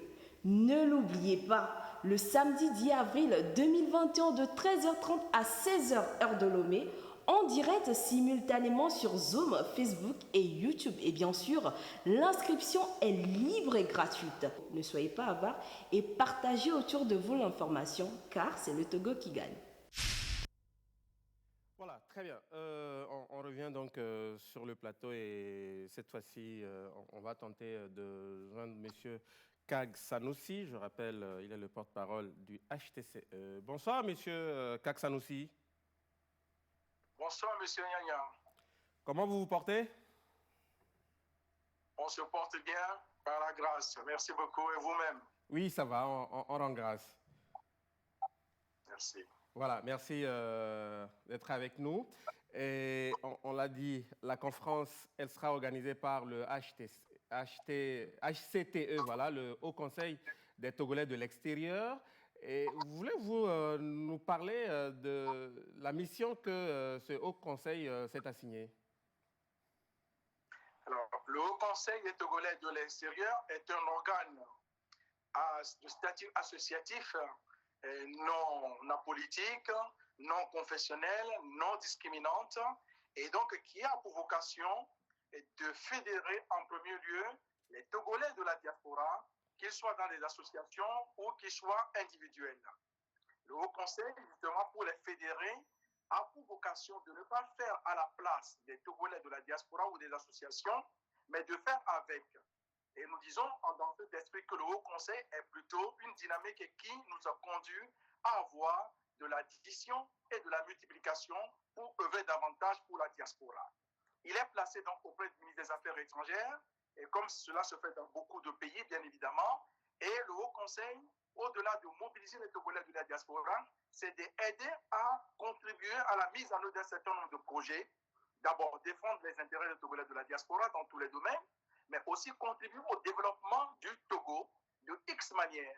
Ne l'oubliez pas, le samedi 10 avril 2021 de 13h30 à 16h heure de Lomé, en direct simultanément sur Zoom, Facebook et YouTube. Et bien sûr, l'inscription est libre et gratuite. Ne soyez pas avares et partagez autour de vous l'information, car c'est le Togo qui gagne. Voilà, très bien. On revient donc sur le plateau et cette fois-ci, on va tenter de joindre M. Kag Sanoussi. Je rappelle, il est le porte-parole du HTCE. Bonsoir, M. Kag Sanoussi. Bonsoir, M. Nyanya. Comment vous vous portez? On se porte bien par la grâce. Merci beaucoup. Et vous-même? Oui, ça va, on rend grâce. Merci. Voilà, merci d'être avec nous. Et on l'a dit, la conférence, elle sera organisée par le HCTE, voilà, le Haut Conseil des Togolais de l'extérieur. Et voulez-vous nous parler de la mission que ce Haut Conseil s'est assignée? Alors, le Haut Conseil des Togolais de l'extérieur est un organe de statut associatif non apolitique, non confessionnelle, non discriminante, et donc qui a pour vocation de fédérer en premier lieu les Togolais de la diaspora, qu'ils soient dans des associations ou qu'ils soient individuels. Le Haut Conseil, justement, pour les fédérer, a pour vocation de ne pas faire à la place des Togolais de la diaspora ou des associations, mais de faire avec. Et nous disons dans cet esprit que le Haut Conseil est plutôt une dynamique qui nous a conduit à avoir de la division et de la multiplication pour œuvrer davantage pour la diaspora. Il est placé donc auprès du ministre des Affaires étrangères, et comme cela se fait dans beaucoup de pays, bien évidemment, et le Haut Conseil, au-delà de mobiliser les Togolais de la diaspora, c'est d'aider à contribuer à la mise en œuvre d'un certain nombre de projets. D'abord, défendre les intérêts des Togolais de la diaspora dans tous les domaines, mais aussi contribuer au développement du Togo de X manières.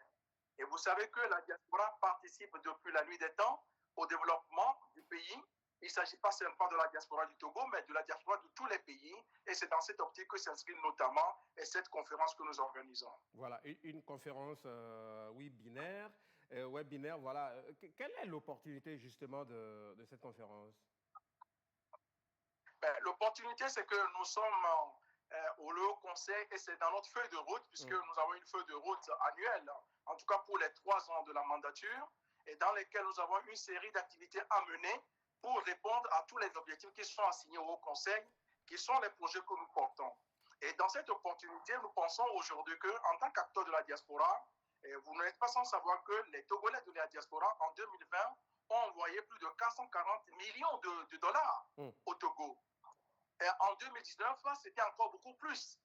Et vous savez que la diaspora participe depuis la nuit des temps au développement du pays. Il ne s'agit pas seulement de la diaspora du Togo, mais de la diaspora de tous les pays. Et c'est dans cette optique que s'inscrit notamment cette conférence que nous organisons. Voilà, une conférence webinaire. Webinaire, voilà. Quelle est l'opportunité justement de cette conférence? L'opportunité, c'est que nous sommes au Haut Conseil et c'est dans notre feuille de route, puisque nous avons une feuille de route annuelle, en tout cas pour les 3 ans de la mandature, et dans lesquelles nous avons une série d'activités à mener pour répondre à tous les objectifs qui sont assignés au Haut Conseil, qui sont les projets que nous portons. Et dans cette opportunité, nous pensons aujourd'hui qu'en tant qu'acteurs de la diaspora, vous n'êtes pas sans savoir que les Togolais de la diaspora, en 2020, ont envoyé plus de 440 millions de dollars au Togo. Et en 2019, c'était encore beaucoup plus.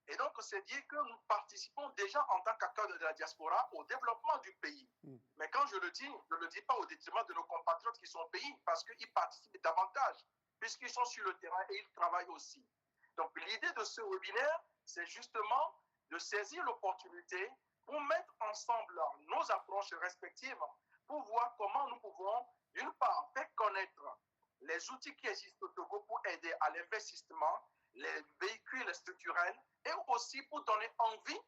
Et donc, c'est dire que nous participons déjà en tant qu'acteurs de la diaspora au développement du pays. Mais quand je le dis pas au détriment de nos compatriotes qui sont au pays, parce qu'ils participent davantage, puisqu'ils sont sur le terrain et ils travaillent aussi. Donc, l'idée de ce webinaire, c'est justement de saisir l'opportunité pour mettre ensemble nos approches respectives pour voir comment nous pouvons, d'une part, faire connaître les outils qui existent au Togo pour aider à l'investissement, les véhicules structurels, et aussi pour donner envie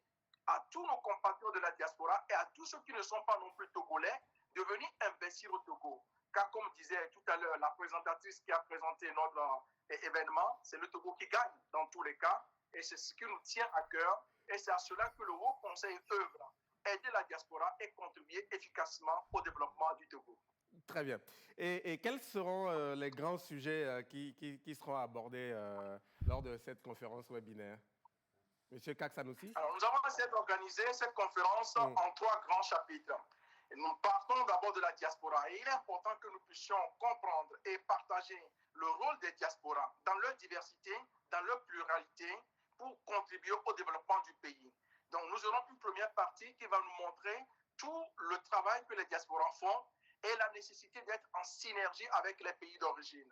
à tous nos compatriotes de la diaspora et à tous ceux qui ne sont pas non plus togolais de venir investir au Togo. Car comme disait tout à l'heure la présentatrice qui a présenté notre événement, c'est le Togo qui gagne dans tous les cas, et c'est ce qui nous tient à cœur, et c'est à cela que le Haut Conseil œuvre, aider la diaspora et contribuer efficacement au développement du Togo. Très bien. Et quels seront les grands sujets qui seront abordés lors de cette conférence webinaire? Monsieur Kak-Sanoussi? Alors, nous avons essayé d'organiser cette conférence en 3 grands chapitres. Et nous partons d'abord de la diaspora. Et il est important que nous puissions comprendre et partager le rôle des diasporas dans leur diversité, dans leur pluralité, pour contribuer au développement du pays. Donc, nous aurons une première partie qui va nous montrer tout le travail que les diasporas font et la nécessité d'être en synergie avec les pays d'origine.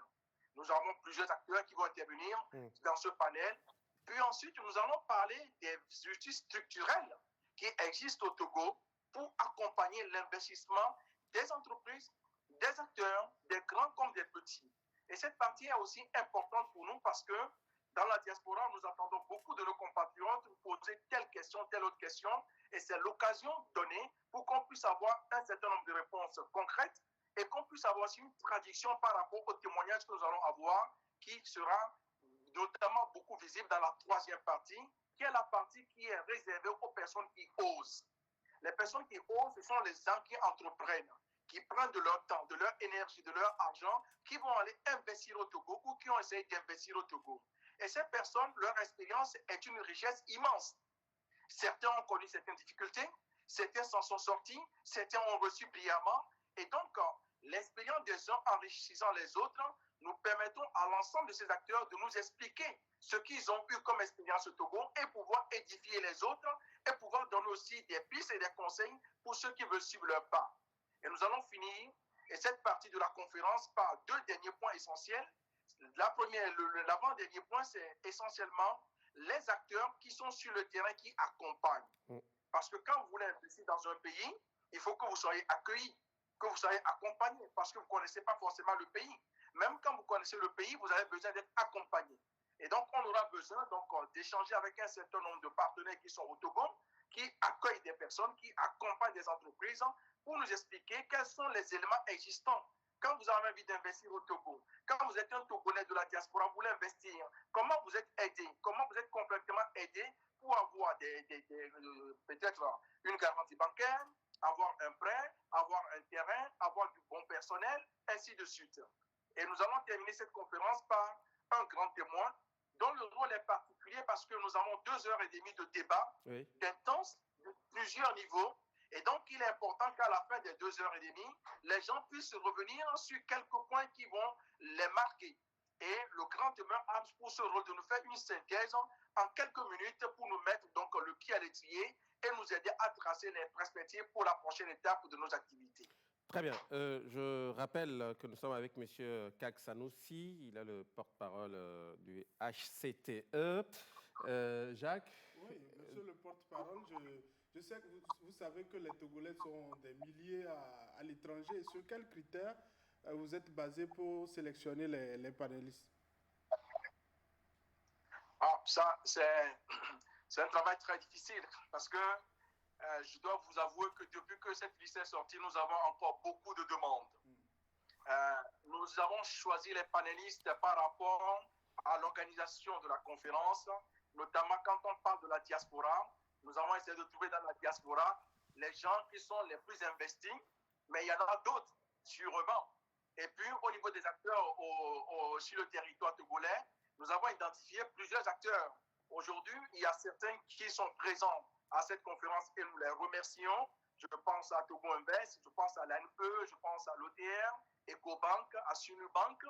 Nous avons plusieurs acteurs qui vont intervenir dans ce panel. Puis ensuite, nous allons parler des outils structurels qui existent au Togo pour accompagner l'investissement des entreprises, des acteurs, des grands comme des petits. Et cette partie est aussi importante pour nous parce que dans la diaspora, nous attendons beaucoup de nos compatriotes poser telle question, telle autre question. Et c'est l'occasion donnée pour qu'on puisse avoir un certain nombre de réponses concrètes et qu'on puisse avoir aussi une traduction par rapport au témoignage que nous allons avoir qui sera notamment beaucoup visible dans la 3e partie, qui est la partie qui est réservée aux personnes qui osent. Les personnes qui osent, ce sont les gens qui entreprennent, qui prennent de leur temps, de leur énergie, de leur argent, qui vont aller investir au Togo ou qui ont essayé d'investir au Togo. Et ces personnes, leur expérience est une richesse immense. Certains ont connu certaines difficultés, certains s'en sont sortis, certains ont reçu brillamment. Et donc, l'expérience des uns enrichissant les autres nous permettons à l'ensemble de ces acteurs de nous expliquer ce qu'ils ont eu comme expérience au Togo et pouvoir édifier les autres et pouvoir donner aussi des pistes et des conseils pour ceux qui veulent suivre leur pas. Et nous allons finir cette partie de la conférence par deux derniers points essentiels. L'avant-dernier point, c'est essentiellement les acteurs qui sont sur le terrain, qui accompagnent. Parce que quand vous voulez investir dans un pays, il faut que vous soyez accueillis, que vous soyez accompagnés, parce que vous ne connaissez pas forcément le pays. Même quand vous connaissez le pays, vous avez besoin d'être accompagné. Et donc, on aura besoin d'échanger avec un certain nombre de partenaires qui sont au Togo, qui accueillent des personnes, qui accompagnent des entreprises pour nous expliquer quels sont les éléments existants. Quand vous avez envie d'investir au Togo, quand vous êtes un Togolais de la diaspora, vous voulez investir, comment vous êtes aidé, comment vous êtes complètement aidé pour avoir peut-être une garantie bancaire, avoir un prêt, avoir un terrain, avoir du bon personnel, ainsi de suite. Et nous allons terminer cette conférence par un grand témoin dont le rôle est particulier parce que nous avons 2h30 de débat intense de plusieurs niveaux. Et donc, il est important qu'à la fin des 2h30, les gens puissent revenir sur quelques points qui vont les marquer. Et le grand témoin a pour ce rôle de nous faire une synthèse en quelques minutes pour nous mettre donc le pied à l'étrier et nous aider à tracer les perspectives pour la prochaine étape de nos activités. Très bien. Je rappelle que nous sommes avec M. Kak Sanoussi. Il est le porte-parole du HCTE. Jacques? Oui, monsieur le porte-parole, je sais que vous savez que les Togolais sont des milliers à l'étranger. Sur quels critères vous êtes basé pour sélectionner les panélistes? Ça, c'est un travail très difficile parce que je dois vous avouer que depuis que cette liste est sortie, nous avons encore beaucoup de demandes. Nous avons choisi les panélistes par rapport à l'organisation de la conférence, notamment quand on parle de la diaspora. Nous avons essayé de trouver dans la diaspora les gens qui sont les plus investis, mais il y en a d'autres, sûrement. Et puis, au niveau des acteurs sur le territoire togolais, nous avons identifié plusieurs acteurs. Aujourd'hui, il y a certains qui sont présents à cette conférence et nous les remercions. Je pense à Togo Invest, je pense à l'ANPE, je pense à l'OTR, Ecobank, à Sunubank.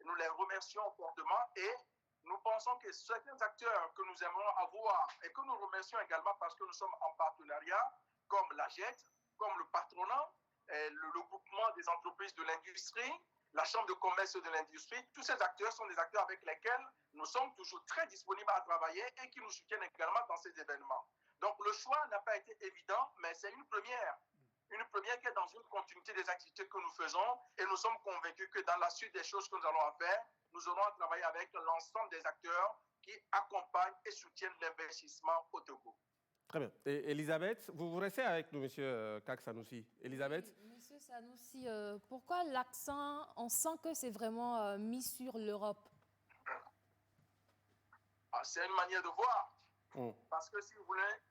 Nous les remercions fortement et nous pensons que certains acteurs que nous aimerions avoir et que nous remercions également parce que nous sommes en partenariat, comme la JET, comme le patronat, le groupement des entreprises de l'industrie, la chambre de commerce de l'industrie, tous ces acteurs sont des acteurs avec lesquels nous sommes toujours très disponibles à travailler et qui nous soutiennent également dans ces événements. Donc le choix n'a pas été évident, mais c'est une première qui est dans une continuité des activités que nous faisons et nous sommes convaincus que dans la suite des choses que nous allons faire, nous aurons à travailler avec l'ensemble des acteurs qui accompagnent et soutiennent l'investissement au Togo. Très bien. Et Elisabeth, vous restez avec nous, Monsieur Kak Sanoussi. Elisabeth? Oui, Monsieur Sanoussi, pourquoi l'accent, on sent que c'est vraiment mis sur l'Europe? C'est une manière de voir. Parce que si vous voulez,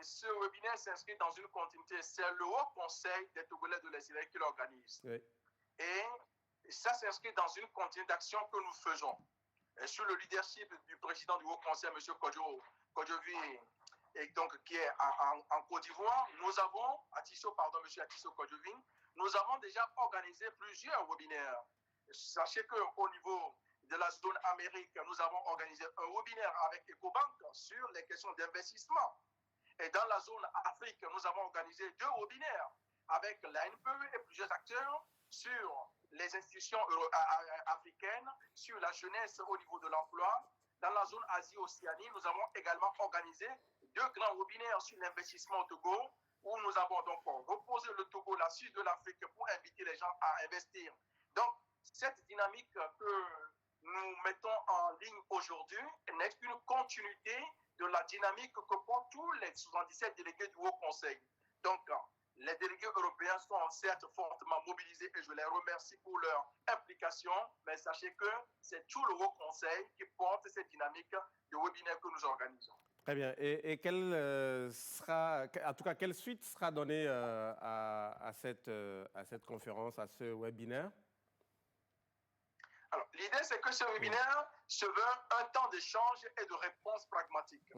ce webinaire s'inscrit dans une continuité. C'est le Haut Conseil des Togolais de l'extérieur qui l'organise. Oui. Et ça s'inscrit dans une continuité d'action que nous faisons. Et sous le leadership du président du Haut Conseil, M. Kodjovi, et donc, qui est en Côte d'Ivoire, nous avons, M. Atisso Kodjovi, nous avons déjà organisé plusieurs webinaires. Sachez qu'au niveau de la zone Amérique, nous avons organisé un webinaire avec Ecobank sur les questions d'investissement. Et dans la zone Afrique, nous avons organisé 2 webinaires avec l'ANPE et plusieurs acteurs sur les institutions africaines, sur la jeunesse au niveau de l'emploi. Dans la zone Asie-Océanie, nous avons également organisé 2 grands webinaires sur l'investissement au Togo, où nous avons donc reposé le Togo, la Suisse de l'Afrique, pour inviter les gens à investir. Donc, cette dynamique que nous mettons en ligne aujourd'hui n'est qu'une continuité de la dynamique que portent tous les 77 délégués du Haut Conseil. Donc, les délégués européens sont certes fortement mobilisés et je les remercie pour leur implication, mais sachez que c'est tout le Haut Conseil qui porte cette dynamique de webinaire que nous organisons. Très bien. Et quelle suite sera donnée à cette conférence, à ce webinaire? Alors, l'idée, c'est que ce webinaire se veut un temps d'échange et de réponse pragmatique.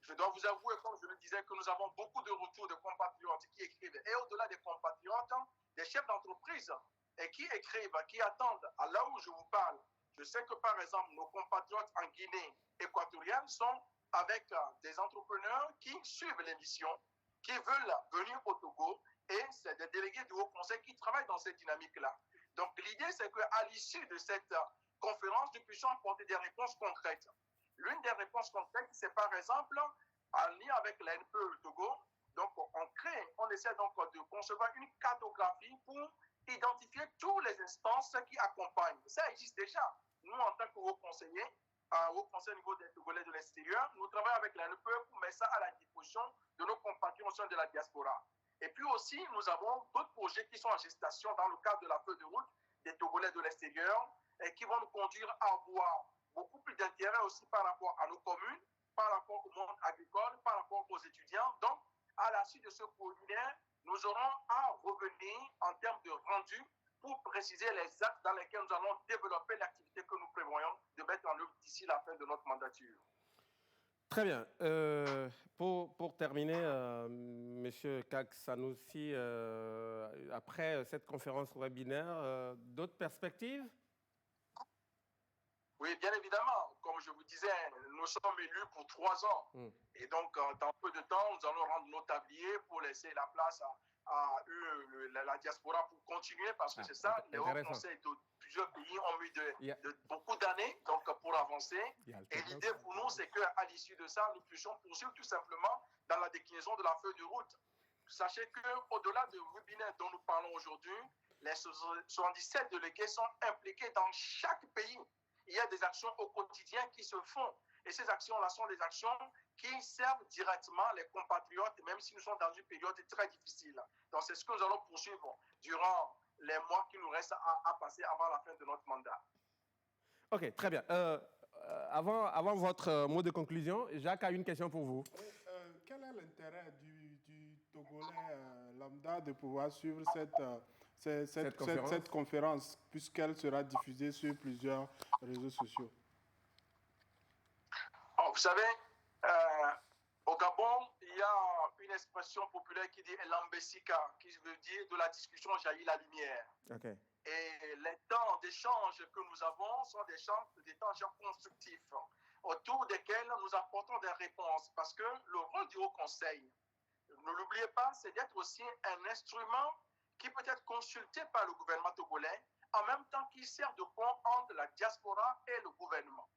Je dois vous avouer, comme je le disais, que nous avons beaucoup de retours de compatriotes qui écrivent. Et au-delà des compatriotes, des chefs d'entreprise et qui écrivent, qui attendent à là où je vous parle. Je sais que par exemple, nos compatriotes en Guinée équatorienne sont avec des entrepreneurs qui suivent l'émission, qui veulent venir au Togo, et c'est des délégués du Haut Conseil qui travaillent dans cette dynamique-là. Donc l'idée, c'est qu'à l'issue de cette conférence, nous puissions apporter des réponses concrètes. L'une des réponses concrètes, c'est par exemple, en lien avec l'ANPE Togo, donc on essaie donc de concevoir une cartographie pour identifier toutes les instances qui accompagnent. Ça existe déjà. Nous, en tant que haut conseiller, au conseil au niveau des Togolais de l'extérieur, nous travaillons avec l'ANPE pour mettre ça à la disposition de nos compatriotes au sein de la diaspora. Et puis aussi, nous avons d'autres projets qui sont en gestation dans le cadre de la feuille de route des Togolais de l'extérieur et qui vont nous conduire à avoir beaucoup plus d'intérêt aussi par rapport à nos communes, par rapport au monde agricole, par rapport aux étudiants. Donc, à la suite de ce webinaire, nous aurons à revenir en termes de rendu pour préciser les actes dans lesquels nous allons développer l'activité que nous prévoyons de mettre en œuvre d'ici la fin de notre mandature. Très bien. Pour terminer, M. Kak Sanoussi, après cette conférence webinaire, d'autres perspectives? Oui, bien évidemment. Comme je vous disais, nous sommes élus pour 3 ans. Et donc, dans peu de temps, nous allons rendre nos tabliers pour laisser la place à la diaspora pour continuer, parce que c'est ça, les hauts conseils de plusieurs pays ont mis beaucoup d'années donc, pour avancer. Et l'idée pour nous, c'est qu'à l'issue de ça, nous puissions poursuivre tout simplement dans la déclinaison de la feuille de route. Sachez qu'au-delà du webinaire dont nous parlons aujourd'hui, les 77 délégués sont impliqués dans chaque pays. Il y a des actions au quotidien qui se font. Et ces actions-là sont des actions qui servent directement les compatriotes, même si nous sommes dans une période très difficile. Donc, c'est ce que nous allons poursuivre durant les mois qui nous restent à passer avant la fin de notre mandat. OK, très bien. Avant votre mot de conclusion, Jacques a une question pour vous. Quel est l'intérêt du Togolais lambda de pouvoir suivre cette conférence, puisqu'elle sera diffusée sur plusieurs réseaux sociaux? Oh, vous savez, au Gabon, il y a une expression populaire qui dit « l'ambessika », qui veut dire « de la discussion jaillit la lumière ». Okay. Et les temps d'échange que nous avons sont des temps constructifs, autour desquels nous apportons des réponses. Parce que le rôle du Haut Conseil, ne l'oubliez pas, c'est d'être aussi un instrument qui peut être consulté par le gouvernement togolais, en même temps qu'il sert de pont entre la diaspora et le gouvernement.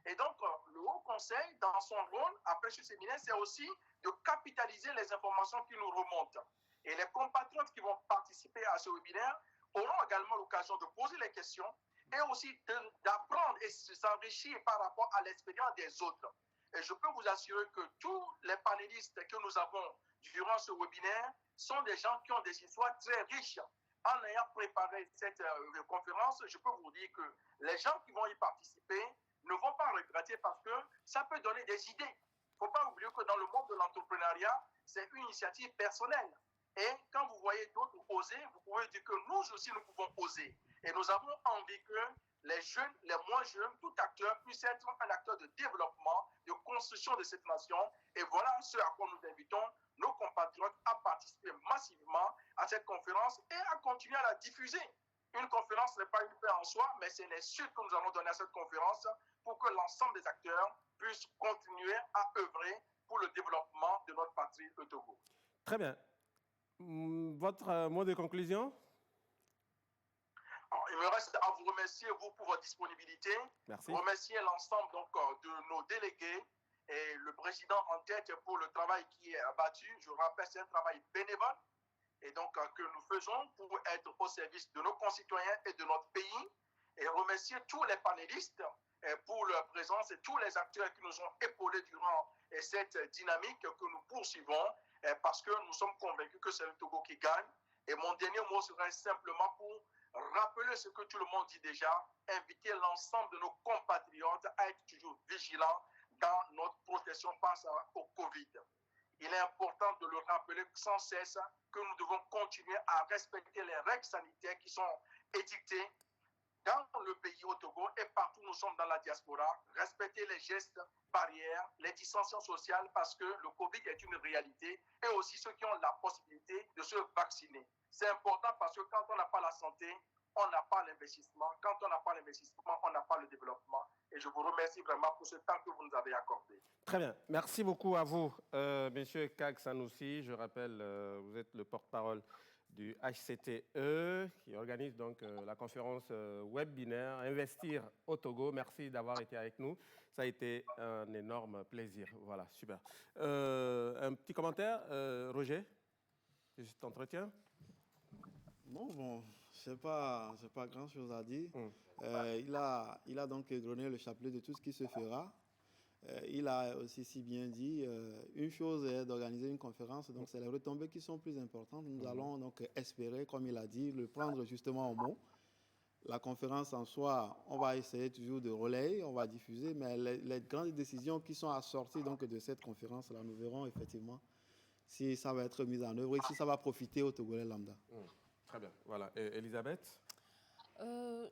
Et donc, le Haut Conseil, dans son rôle, après ce séminaire, c'est aussi de capitaliser les informations qui nous remontent. Et les compatriotes qui vont participer à ce webinaire auront également l'occasion de poser les questions et aussi d'apprendre et de s'enrichir par rapport à l'expérience des autres. Et je peux vous assurer que tous les panélistes que nous avons durant ce webinaire sont des gens qui ont des histoires très riches. En ayant préparé cette conférence, je peux vous dire que les gens qui vont y participer ne vont pas regretter parce que ça peut donner des idées. Il ne faut pas oublier que dans le monde de l'entrepreneuriat, c'est une initiative personnelle. Et quand vous voyez d'autres oser, vous pouvez dire que nous aussi, nous pouvons oser. Et nous avons envie que les jeunes, les moins jeunes, tout acteur puisse être un acteur de développement, de construction de cette nation. Et voilà ce à quoi nous invitons nos compatriotes à participer massivement à cette conférence et à continuer à la diffuser. Une conférence n'est pas une fin en soi, mais c'est les suites que nous allons donner à cette conférence pour que l'ensemble des acteurs puissent continuer à œuvrer pour le développement de notre patrie, le Togo. Très bien. Votre mot de conclusion? Alors, il me reste à vous remercier, vous, pour votre disponibilité. Merci. Remercier l'ensemble de nos délégués et le président en tête pour le travail qui est abattu. Je rappelle, c'est un travail bénévole et donc que nous faisons pour être au service de nos concitoyens et de notre pays. Et remercier tous les panélistes pour leur présence et tous les acteurs qui nous ont épaulés durant cette dynamique que nous poursuivons parce que nous sommes convaincus que c'est le Togo qui gagne. Et mon dernier mot serait simplement pour rappeler ce que tout le monde dit déjà, inviter l'ensemble de nos compatriotes à être toujours vigilants dans notre protection face au Covid. Il est important de le rappeler sans cesse que nous devons continuer à respecter les règles sanitaires qui sont édictées dans le pays au Togo et partout où nous sommes dans la diaspora, respecter les gestes barrières, les distanciations sociales parce que le Covid est une réalité et aussi ceux qui ont la possibilité de se vacciner. C'est important parce que quand on n'a pas la santé, on n'a pas l'investissement. Quand on n'a pas l'investissement, on n'a pas le développement. Et je vous remercie vraiment pour ce temps que vous nous avez accordé. Très bien. Merci beaucoup à vous, Monsieur Kag Sanoussi. Je rappelle, vous êtes le porte-parole du HCTE qui organise donc la conférence webinaire Investir au Togo. Merci d'avoir été avec nous. Ça a été un énorme plaisir. Voilà, super. Un petit commentaire, Roger, de cet entretien? Non, bon, c'est pas grand-chose à dire. Il a donc donné le chapelet de tout ce qui se fera. Il a aussi si bien dit, une chose est d'organiser une conférence, donc c'est les retombées qui sont plus importantes. Nous allons donc espérer, comme il a dit, le prendre justement au mot. La conférence en soi, on va essayer toujours de relayer, on va diffuser, mais les grandes décisions qui sont assorties donc de cette conférence-là, nous verrons effectivement si ça va être mis en œuvre et si ça va profiter au Togolais lambda. Très bien. Voilà. Et Elisabeth?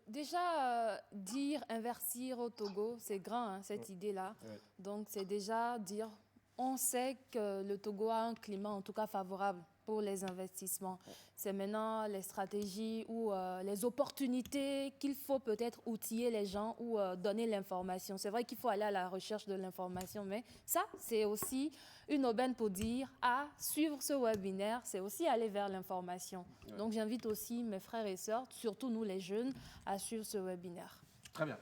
Déjà, dire investir au Togo, c'est grand, hein, cette idée-là. Ouais. Donc, c'est déjà dire, on sait que le Togo a un climat en tout cas favorable pour les investissements. C'est maintenant les stratégies ou les opportunités qu'il faut peut-être outiller les gens ou donner l'information. C'est vrai qu'il faut aller à la recherche de l'information, mais ça, c'est aussi une aubaine pour dire, suivre ce webinaire, c'est aussi aller vers l'information. Ouais. Donc, j'invite aussi mes frères et sœurs, surtout nous les jeunes, à suivre ce webinaire. Très bien.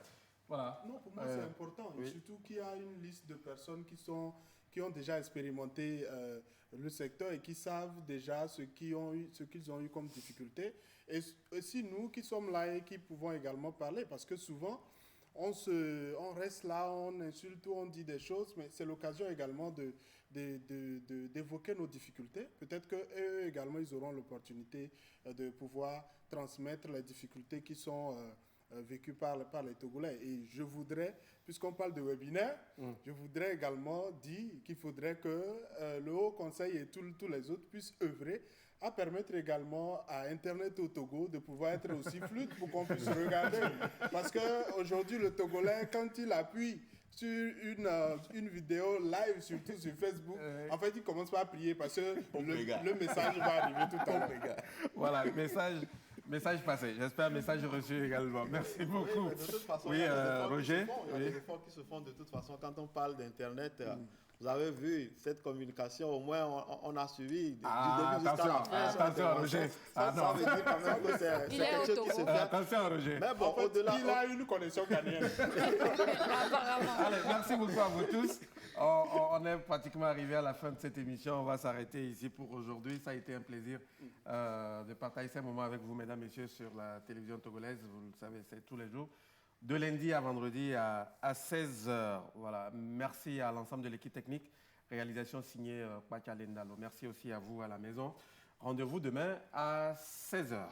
Voilà. Non, pour moi, c'est important. Oui. Surtout qu'il y a une liste de personnes qui ont déjà expérimenté le secteur et qui savent déjà ce qu'ils ont eu comme difficulté. Et aussi nous qui sommes là et qui pouvons également parler, parce que souvent, on reste là, on insulte, on dit des choses, mais c'est l'occasion également d'évoquer nos difficultés. Peut-être qu'eux également, ils auront l'opportunité de pouvoir transmettre les difficultés qui sont vécues par les Togolais. Et je voudrais, puisqu'on parle de webinaire, je voudrais également dire qu'il faudrait que le Haut Conseil et tous les autres puissent œuvrer à permettre également à Internet au Togo de pouvoir être aussi fluide pour qu'on puisse regarder. Parce qu'aujourd'hui, le Togolais, quand il appuie sur une vidéo live, surtout sur Facebook, en fait, il commence pas à prier parce que le message va arriver tout à l'heure. Voilà, message passé. J'espère message reçu également. Merci beaucoup. Oui, de toute façon, oui, Roger. Il y a des efforts qui se font de toute façon. Quand on parle d'Internet, vous avez vu cette communication, au moins on a suivi du début jusqu'à la fin. Attention, Roger. Ça veut dire quand même que c'est quelque chose qui se fait. Attention, Roger. Mais bon, au-delà, il a une connexion ghanéenne. Allez, merci beaucoup à vous tous. On est pratiquement arrivé à la fin de cette émission. On va s'arrêter ici pour aujourd'hui. Ça a été un plaisir de partager ces moments avec vous, mesdames, messieurs, sur la télévision togolaise. Vous le savez, c'est tous les jours, de lundi à vendredi à 16h. Voilà. Merci à l'ensemble de l'équipe technique. Réalisation signée Pacha Lendalo. Merci aussi à vous à la maison. Rendez-vous demain à 16h.